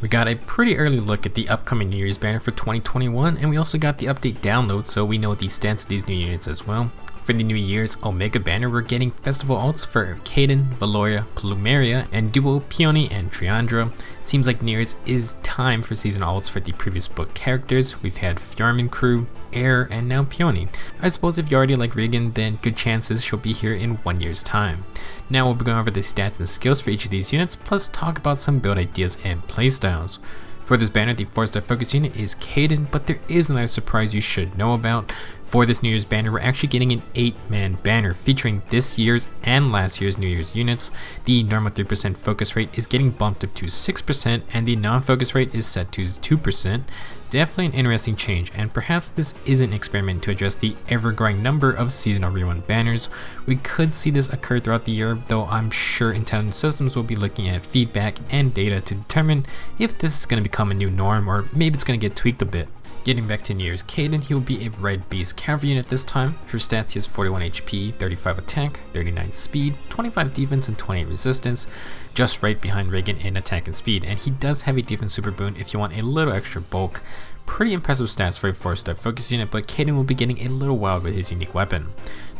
We got a pretty early look at the upcoming New Year's banner for 2021, and we also got the update download, so we know the stats of these new units as well. For the New Year's Omega banner, we're getting festival alts for Kaden, Velouria, Plumeria, and Duo Peony and Triandra. Seems like New Year's is time for seasonal alts for the previous book characters. We've had Fjorman Crew, Air, and now Peony. I suppose if you already like Regan, then good chances she'll be here in 1 year's time. Now we'll be going over the stats and skills for each of these units, plus talk about some build ideas and playstyles. For this banner, the 4-star focus unit is Kaden, but there is another surprise you should know about. For this New Year's banner, we're actually getting an 8-man banner featuring this year's and last year's New Year's units. The normal 3% focus rate is getting bumped up to 6%, and the non-focus rate is set to 2%. Definitely an interesting change, and perhaps this is an experiment to address the ever-growing number of seasonal rerun banners. We could see this occur throughout the year, though I'm sure intelligent systems will be looking at feedback and data to determine if this is going to become a new norm, or maybe it's going to get tweaked a bit. Getting back to Years Kaden, he will be a Red Beast cavalry unit this time. For stats, he has 41 HP, 35 attack, 39 speed, 25 defense, and 28 resistance, just right behind Regan in attack and speed, and he does have a defense super boon if you want a little extra bulk. Pretty impressive stats for a 4-star focus unit, but Kaden will be getting a little wild with his unique weapon.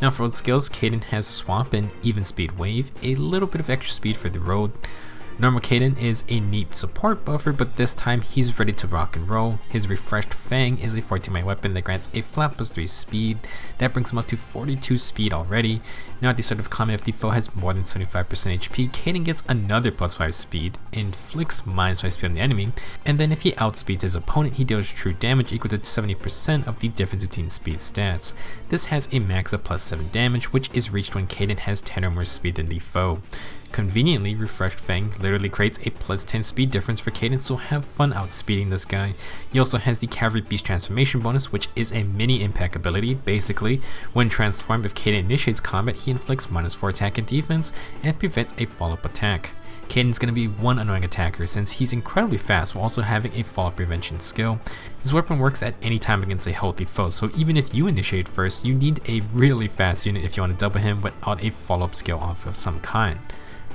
Now for old skills, Kaden has Swap and Even Speed Wave, a little bit of extra speed for the road. Normal Kaden is a neat support buffer, but this time he's ready to rock and roll. His Refreshed Fang is a 14-man weapon that grants a flat +3 speed. That brings him up to 42 speed already. Now at the start of combat, if the foe has more than 75% HP, Kaden gets another +5 speed, inflicts -5 speed on the enemy, and then if he outspeeds his opponent, he deals true damage equal to 70% of the difference between speed stats. This has a max of +7 damage, which is reached when Kaden has 10 or more speed than the foe. Conveniently, Refreshed Fang literally creates a +10 speed difference for Kaden, so have fun outspeeding this guy. He also has the Cavalry Beast transformation bonus, which is a mini impact ability. Basically, when transformed, if Kaden initiates combat, he inflicts -4 attack and defense and prevents a follow-up attack. Kaden's going to be one annoying attacker since he's incredibly fast while also having a fall prevention skill. His weapon works at any time against a healthy foe, so even if you initiate first, you need a really fast unit if you want to double him without a follow-up skill off of some kind.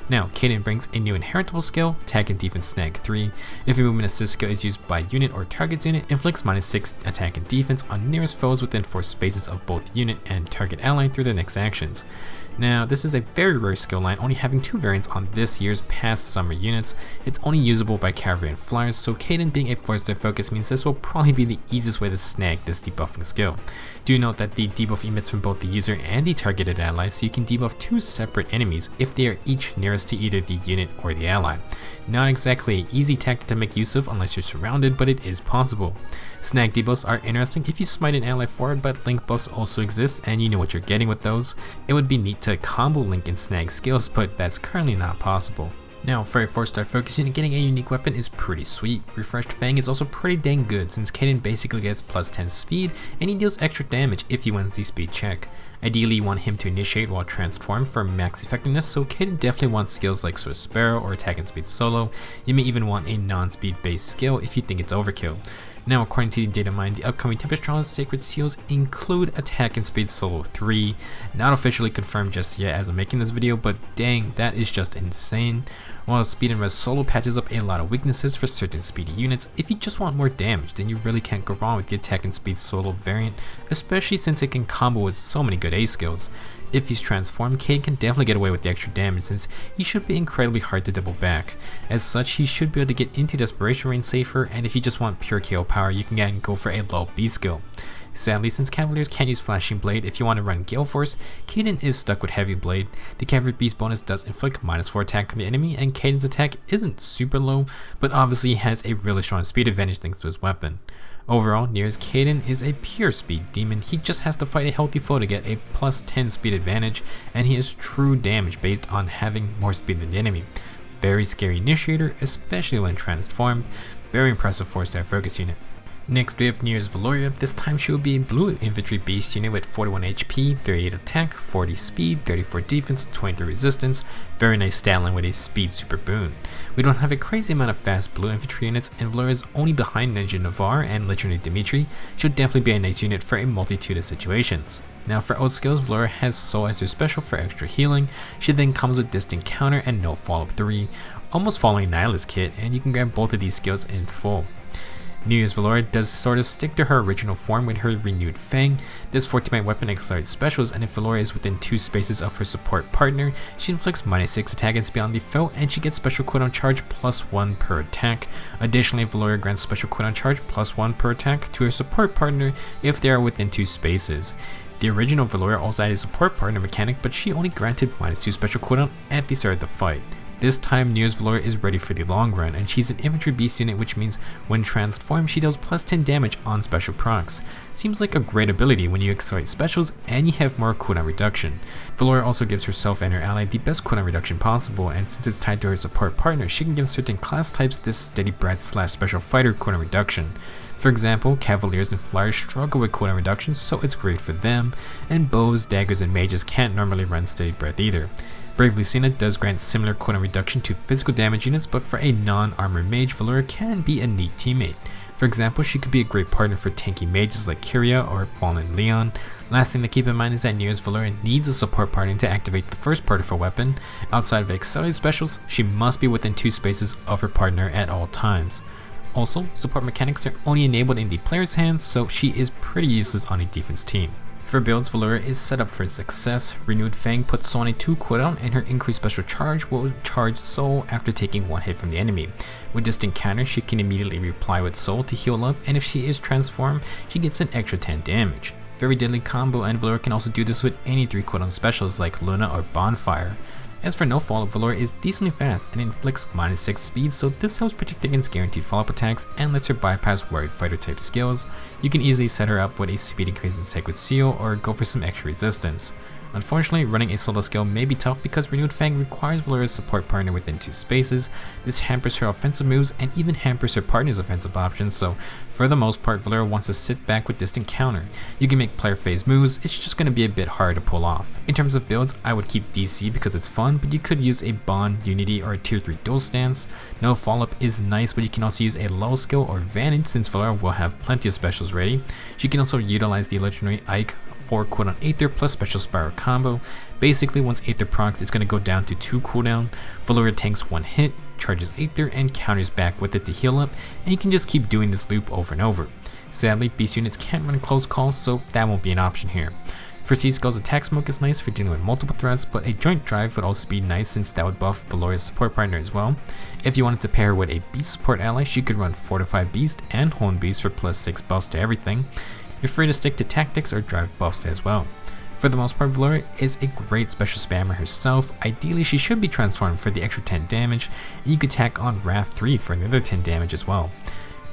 Now, Kaden brings a new inheritable skill, Attack and Defense Snag 3. If a movement assist skill is used by unit or target's unit, inflicts -6 attack and defense on nearest foes within 4 spaces of both unit and target ally through their next actions. Now, this is a very rare skill line, only having 2 variants on this year's past summer units. It's only usable by cavalry and flyers, so Kaden being a 4-star focus means this will probably be the easiest way to snag this debuffing skill. Do note that the debuff emits from both the user and the targeted ally, so you can debuff 2 separate enemies if they are each nearest to either the unit or the ally. Not exactly an easy tactic to make use of unless you're surrounded, but it is possible. Snag debuffs are interesting if you smite an ally forward, but link buffs also exist and you know what you're getting with those. It would be neat to combo link and snag skills, but that's currently not possible. Now, for a 4-star focus unit, getting a unique weapon is pretty sweet. Refreshed Fang is also pretty dang good since Kaden basically gets +10 speed and he deals extra damage if he wins the speed check. Ideally, you want him to initiate while transformed for max effectiveness, so Kaden definitely wants skills like Swift Sparrow or Attack and Speed Solo. You may even want a non-speed based skill if you think it's overkill. Now, according to the data mine, the upcoming Tempest Trials Sacred Seals include Attack and Speed Solo 3. Not officially confirmed just yet as I'm making this video, but dang, that is just insane. While Speed and Res Solo patches up a lot of weaknesses for certain speedy units, if you just want more damage, then you really can't go wrong with the Attack and Speed Solo variant, especially since it can combo with so many good A skills. If he's transformed, Kaden can definitely get away with the extra damage since he should be incredibly hard to double back. As such, he should be able to get into Desperation range safer, and if you just want pure KO power, you can go for a low B skill. Sadly, since Cavaliers can't use Flashing Blade if you want to run Gale Force, Kaden is stuck with Heavy Blade. The Cavalry Beast bonus does inflict -4 attack on the enemy, and Kaden's attack isn't super low, but obviously has a really strong speed advantage thanks to his weapon. Overall, Years Kaden is a pure speed demon. He just has to fight a healthy foe to get a +10 speed advantage, and he is true damage based on having more speed than the enemy. Very scary initiator, especially when transformed. Very impressive 4-star focus unit. Next we have Years Velouria. This time she will be a blue infantry beast unit with 41 HP, 38 attack, 40 speed, 34 defense, 23 resistance. Very nice stat line with a speed super boon. We don't have a crazy amount of fast blue infantry units, and Velouria is only behind Ninja Navarre and Legendary Dimitri. She'll definitely be a nice unit for a multitude of situations. Now for out skills, Velouria has Soul as her special for extra healing. She then comes with Distant Counter and No Follow-Up 3. almost following Nyla's kit, and you can grab both of these skills in full. Years Velouria does sort of stick to her original form with her renewed Fang. This 14-man weapon accelerates specials, and if Velouria is within 2 spaces of her support partner, she inflicts -6 attack and speed on the foe, and she gets special cooldown charge +1 per attack. Additionally, Velouria grants special cooldown charge +1 per attack to her support partner if they are within 2 spaces. The original Velouria also had a support partner mechanic, but she only granted -2 special cooldown at the start of the fight. This time, Years Velouria is ready for the long run, and she's an infantry beast unit, which means when transformed, she deals +10 damage on special procs. Seems like a great ability when you accelerate specials and you have more cooldown reduction. Velouria also gives herself and her ally the best cooldown reduction possible, and since it's tied to her support partner, she can give certain class types this steady breath / special fighter cooldown reduction. For example, Cavaliers and Flyers struggle with cooldown reductions, so it's great for them, and bows, daggers, and mages can't normally run steady breath either. Brave Lucina does grant similar cooldown reduction to physical damage units, but for a non-armored mage, Velouria can be a neat teammate. For example, she could be a great partner for tanky mages like Kyria or Fallen Leon. Last thing to keep in mind is that Years Velouria needs a support partner to activate the first part of her weapon. Outside of accelerated specials, she must be within 2 spaces of her partner at all times. Also, support mechanics are only enabled in the player's hands, so she is pretty useless on a defense team. For builds, Velouria is set up for success. Renewed Fang puts Soul on a 2 cooldown, and her increased special charge will charge Soul after taking 1 hit from the enemy. With distant counter, she can immediately reply with Soul to heal up, and if she is transformed, she gets an extra 10 damage. Very deadly combo, and Velouria can also do this with any 3 cooldown specials like Luna or Bonfire. As for no follow-up, Velouria is decently fast and inflicts -6 speed, so this helps protect against guaranteed follow-up attacks and lets her bypass worried fighter type skills. You can easily set her up with a speed increase in Sacred Seal or go for some extra resistance. Unfortunately, running a solo skill may be tough because Renewed Fang requires Velouria's support partner within 2 spaces. This hampers her offensive moves and even hampers her partner's offensive options, so for the most part, Velouria wants to sit back with distant counter. You can make player phase moves, it's just going to be a bit hard to pull off. In terms of builds, I would keep DC because it's fun, but you could use a Bond, Unity, or a tier 3 dual stance. No follow-up is nice, but you can also use a low skill or Vantage since Velouria will have plenty of specials ready. She can also utilize the legendary Ike 4 cooldown Aether plus special Spiral combo. Basically, once Aether procs, it's going to go down to 2 cooldown. Velouria tanks 1 hit, charges Aether, and counters back with it to heal up, and you can just keep doing this loop over and over. Sadly, beast units can't run close calls, so that won't be an option here. For C-Skills, Attack Smoke is nice for dealing with multiple threats, but a Joint Drive would also be nice since that would buff Velouria's support partner as well. If you wanted to pair her with a Beast support ally, she could run Fortify Beast and Hone Beast for +6 buffs to everything. You're free to stick to tactics or drive buffs as well. For the most part, Velouria is a great special spammer herself. Ideally, she should be transformed for the extra 10 damage, and you could tack on Wrath 3 for another 10 damage as well.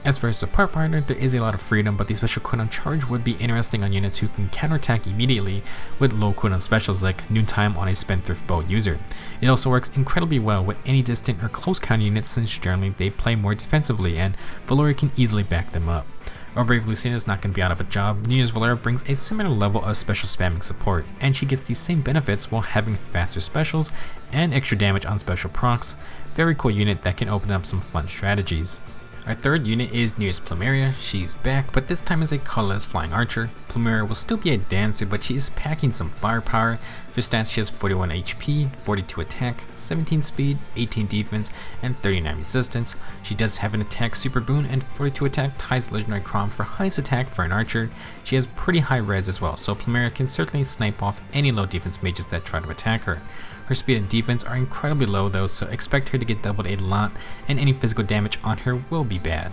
As for her support partner, there is a lot of freedom, but the special cooldown charge would be interesting on units who can counterattack immediately with low cooldown specials like Noontime on a Spendthrift Bow user. It also works incredibly well with any distant or close counter units since generally they play more defensively and Velouria can easily back them up. Our Brave Lucina is not going to be out of a job. Years Velouria brings a similar level of special spamming support, and she gets the same benefits while having faster specials and extra damage on special procs. Very cool unit that can open up some fun strategies. Our third unit is Years Plumeria. She's back, but this time as a colorless flying archer. Plumeria will still be a dancer, but she is packing some firepower. For stats, she has 41 HP, 42 attack, 17 speed, 18 defense, and 39 resistance. She does have an attack super boon, and 42 attack ties legendary Crom for highest attack for an archer. She has pretty high res as well, so Plumeria can certainly snipe off any low defense mages that try to attack her. Her speed and defense are incredibly low though, so expect her to get doubled a lot, and any physical damage on her will be bad.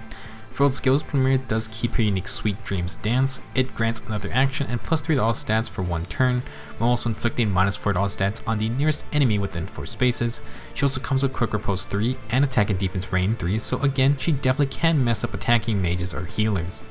For old skills, Plumeria does keep her unique Sweet Dreams Dance. It grants another action and +3 to all stats for 1 turn, while also inflicting -4 to all stats on the nearest enemy within 4 spaces. She also comes with Quick Repose 3 and Attack and Defense Rain 3, so again, she definitely can mess up attacking mages or healers.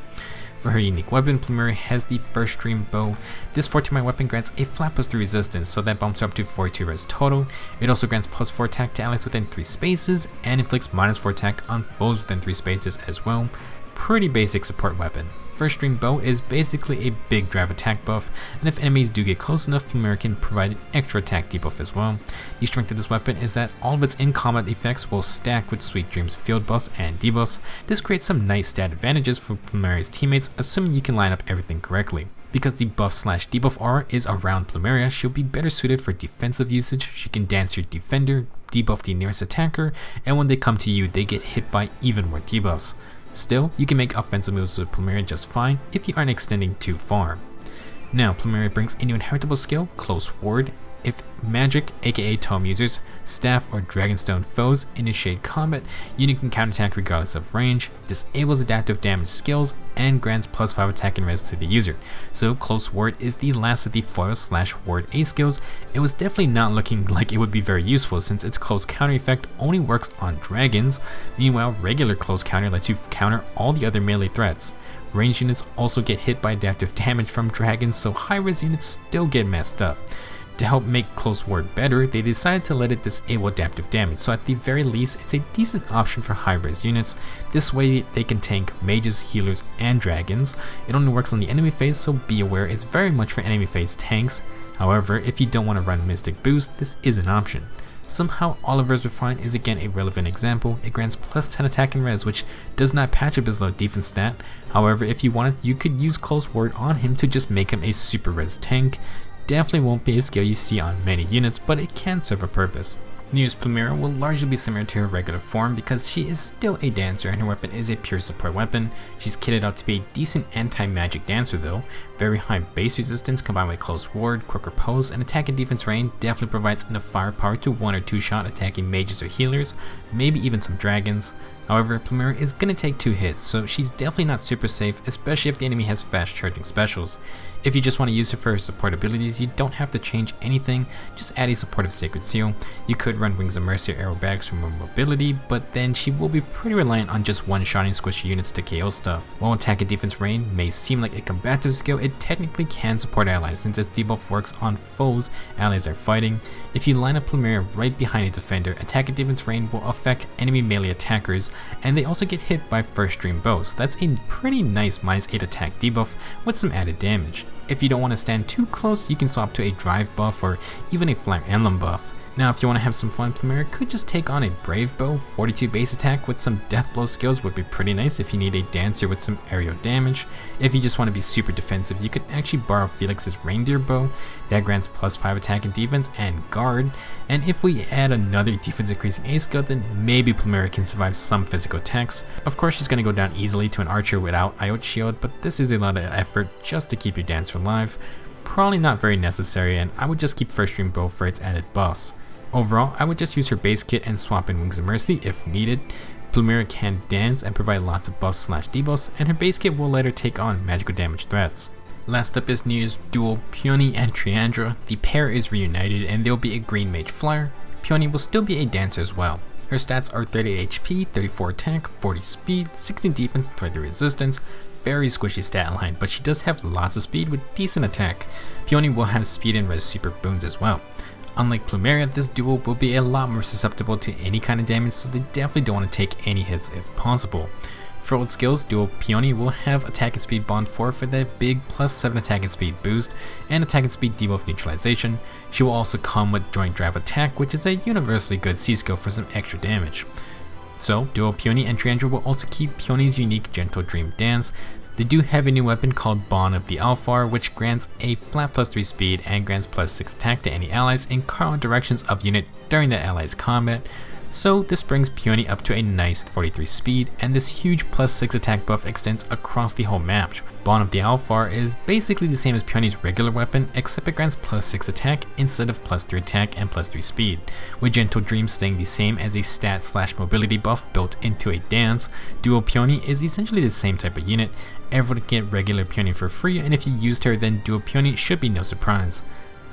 For her unique weapon, Plumeria has the First Stream Bow. This 14-man weapon grants a flat +3 resistance, so that bumps her up to 42 res total. It also grants +4 attack to allies within 3 spaces, and inflicts -4 attack on foes within 3 spaces as well. Pretty basic support weapon. First Stream Bow is basically a big drive attack buff, and if enemies do get close enough, Plumeria can provide an extra attack debuff as well. The strength of this weapon is that all of its in-combat effects will stack with Sweet Dreams field buffs and debuffs. This creates some nice stat advantages for Plumeria's teammates, assuming you can line up everything correctly. Because the buff/debuff aura is around Plumeria, she'll be better suited for defensive usage. She can dance your defender, debuff the nearest attacker, and when they come to you they get hit by even more debuffs. Still, you can make offensive moves with Plumeria just fine if you aren't extending too far. Now, Plumeria brings a new inheritable skill, Close Ward. If magic, aka tome users, staff, or dragonstone foes initiate combat, unit can counterattack regardless of range, disables adaptive damage skills, and grants +5 attack and res to the user. So Close Ward is the last of the foil/ward A skills. It was definitely not looking like it would be very useful since its close counter effect only works on dragons. Meanwhile, regular close counter lets you counter all the other melee threats. Ranged units also get hit by adaptive damage from dragons, so high res units still get messed up. To help make Close Ward better, they decided to let it disable adaptive damage, so at the very least it's a decent option for high res units. This way they can tank mages, healers, and dragons. It only works on the enemy phase, so be aware it's very much for enemy phase tanks. However, if you don't want to run Mystic Boost, this is an option. Somehow Oliver's Refine is again a relevant example. It grants +10 attack and res, which does not patch up his low defense stat. However, if you wanted, you could use Close Ward on him to just make him a super res tank. Definitely won't be a skill you see on many units, but it can serve a purpose. Years Plumeria will largely be similar to her regular form because she is still a dancer and her weapon is a pure support weapon. She's kitted out to be a decent anti-magic dancer though. Very high base resistance combined with Close Ward, quicker pose, and attack and defense range definitely provides enough firepower to 1 or 2 shot attacking mages or healers, maybe even some dragons. However, Plumeria is going to take 2 hits, so she's definitely not super safe, especially if the enemy has fast charging specials. If you just want to use her for her support abilities, you don't have to change anything, just add a supportive Sacred Seal. You could run Wings of Mercy or Aerobatics for more mobility, but then she will be pretty reliant on just one-shotting squishy units to KO stuff. While attack and defense range may seem like a combative skill, it technically can support allies since its debuff works on foes allies are fighting. If you line up Plumeria right behind a defender, attack and defense range will affect enemy melee attackers, and they also get hit by first stream bows, so that's a pretty nice -8 attack debuff with some added damage. If you don't want to stand too close, you can swap to a drive buff or even a Fire Emblem buff. Now if you want to have some fun, Plumeria could just take on a Brave Bow. 42 base attack with some death blow skills would be pretty nice if you need a dancer with some aerial damage. If you just want to be super defensive, you could actually borrow Felix's Reindeer Bow. That grants +5 attack and defense and guard. And if we add another defense increasing A skill, then maybe Plumeria can survive some physical attacks. Of course she's going to go down easily to an archer without Iota Shield, but this is a lot of effort just to keep your dancer alive. Probably not very necessary, and I would just keep First Stream Bow for its added buffs. Overall, I would just use her base kit and swap in Wings of Mercy if needed. Plumeria can dance and provide lots of buffs/debuffs, and her base kit will let her take on magical damage threats. Last up is Years Duo Peony and Triandra. The pair is reunited and there will be a green mage flyer. Peony will still be a dancer as well. Her stats are 38 HP, 34 attack, 40 speed, 16 defense, 23 resistance. Very squishy stat line, but she does have lots of speed with decent attack. Peony will have speed and res super boons as well. Unlike Plumeria, this duo will be a lot more susceptible to any kind of damage, so they definitely don't want to take any hits if possible. For old skills, Duo Peony will have attack and speed bond 4 for that big +7 attack and speed boost, and attack and speed debuff neutralization. She will also come with Joint Drive Attack, which is a universally good C skill for some extra damage. So, Duo Peony and Triandra will also keep Peony's unique Gentle Dream Dance. They do have a new weapon called Bond of the Alfar, which grants a flat +3 speed and grants +6 attack to any allies in cardinal directions of unit during the allies' combat. So this brings Peony up to a nice 43 speed, and this huge +6 attack buff extends across the whole map. Bond of the Alfar is basically the same as Peony's regular weapon, except it grants +6 attack instead of +3 attack and +3 speed, with Gentle Dream staying the same as a stat/mobility buff built into a dance. Duo Peony is essentially the same type of unit. Everyone can get regular Peony for free, and if you used her, then Duo Peony should be no surprise.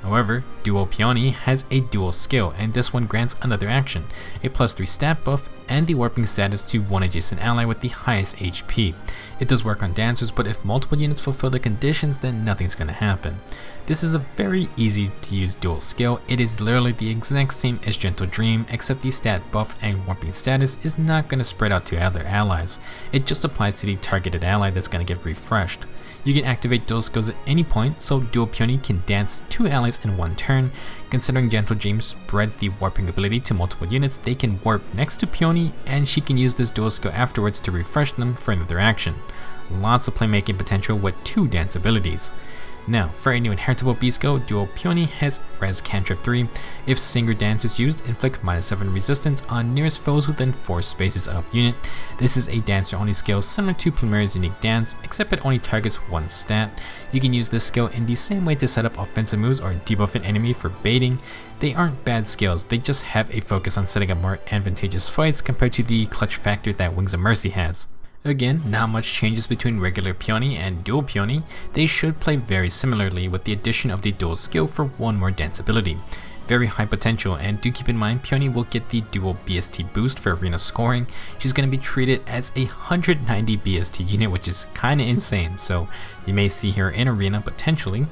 However, Duo Peony has a dual skill, and this one grants another action, a +3 stat buff, and the warping status to one adjacent ally with the highest HP. It does work on dancers, but if multiple units fulfill the conditions, then nothing's going to happen. This is a very easy to use dual skill. It is literally the exact same as Gentle Dream, except the stat buff and warping status is not going to spread out to other allies. It just applies to the targeted ally that's going to get refreshed. You can activate dual skills at any point, so Duo Peony can dance 2 allies in one turn. Considering Gentle Dream spreads the warping ability to multiple units, they can warp next to Peony, and she can use this dual skill afterwards to refresh them for another action. Lots of playmaking potential with 2 dance abilities. Now, for a new inheritable beast go, Duo Peony has Res Cantrip 3. If Singer Dance is used, inflict -7 resistance on nearest foes within 4 spaces of unit. This is a dancer only skill similar to Plumeria's unique dance, except it only targets one stat. You can use this skill in the same way to set up offensive moves or debuff an enemy for baiting. They aren't bad skills, they just have a focus on setting up more advantageous fights compared to the clutch factor that Wings of Mercy has. Again, not much changes between regular Peony and Dual Peony. They should play very similarly with the addition of the dual skill for one more dance ability. Very high potential, and do keep in mind Peony will get the dual BST boost for arena scoring. She's going to be treated as a 190 BST unit, which is kinda insane, so you may see her in arena potentially.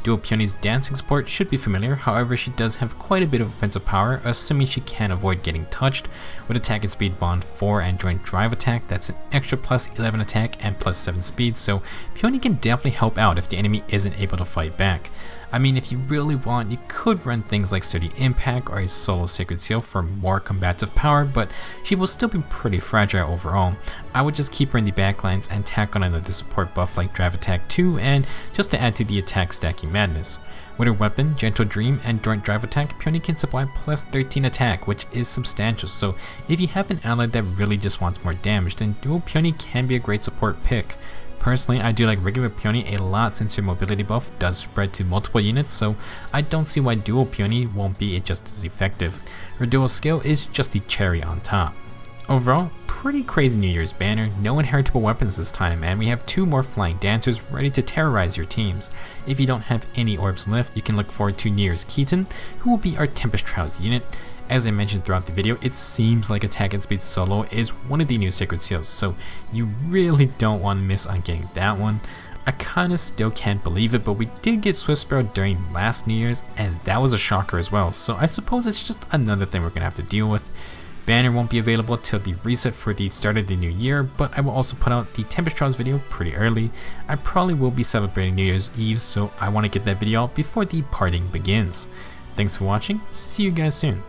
Duo Peony's dancing support should be familiar, however she does have quite a bit of offensive power, assuming she can avoid getting touched. With attack and speed bond 4 and joint drive attack, that's an extra +11 attack and +7 speed, so Peony can definitely help out if the enemy isn't able to fight back. I mean, if you really want, you could run things like Sturdy Impact or a solo Sacred Seal for more combative power, but she will still be pretty fragile overall. I would just keep her in the backlines and tack on another support buff like Drive Attack 2, and just to add to the attack stacking madness. With her weapon, Gentle Dream, and Joint Drive Attack, Peony can supply +13 attack, which is substantial, so if you have an ally that really just wants more damage, then Duo Peony can be a great support pick. Personally, I do like regular Peony a lot since her mobility buff does spread to multiple units, so I don't see why Dual Peony won't be just as effective. Her dual skill is just the cherry on top. Overall, pretty crazy New Year's banner, no inheritable weapons this time, and we have 2 more flying dancers ready to terrorize your teams. If you don't have any orbs left, you can look forward to Years Kaden, who will be our Tempest Trials unit. As I mentioned throughout the video, it seems like attack and speed solo is one of the new sacred seals, so you really don't want to miss on getting that one. I kinda still can't believe it, but we did get Swift Sparrow during last New Year's, and that was a shocker as well, so I suppose it's just another thing we're gonna have to deal with. Banner won't be available till the reset for the start of the new year, but I will also put out the Tempest Trials video pretty early. I probably will be celebrating New Year's Eve, so I want to get that video out before the partying begins. Thanks for watching, see you guys soon.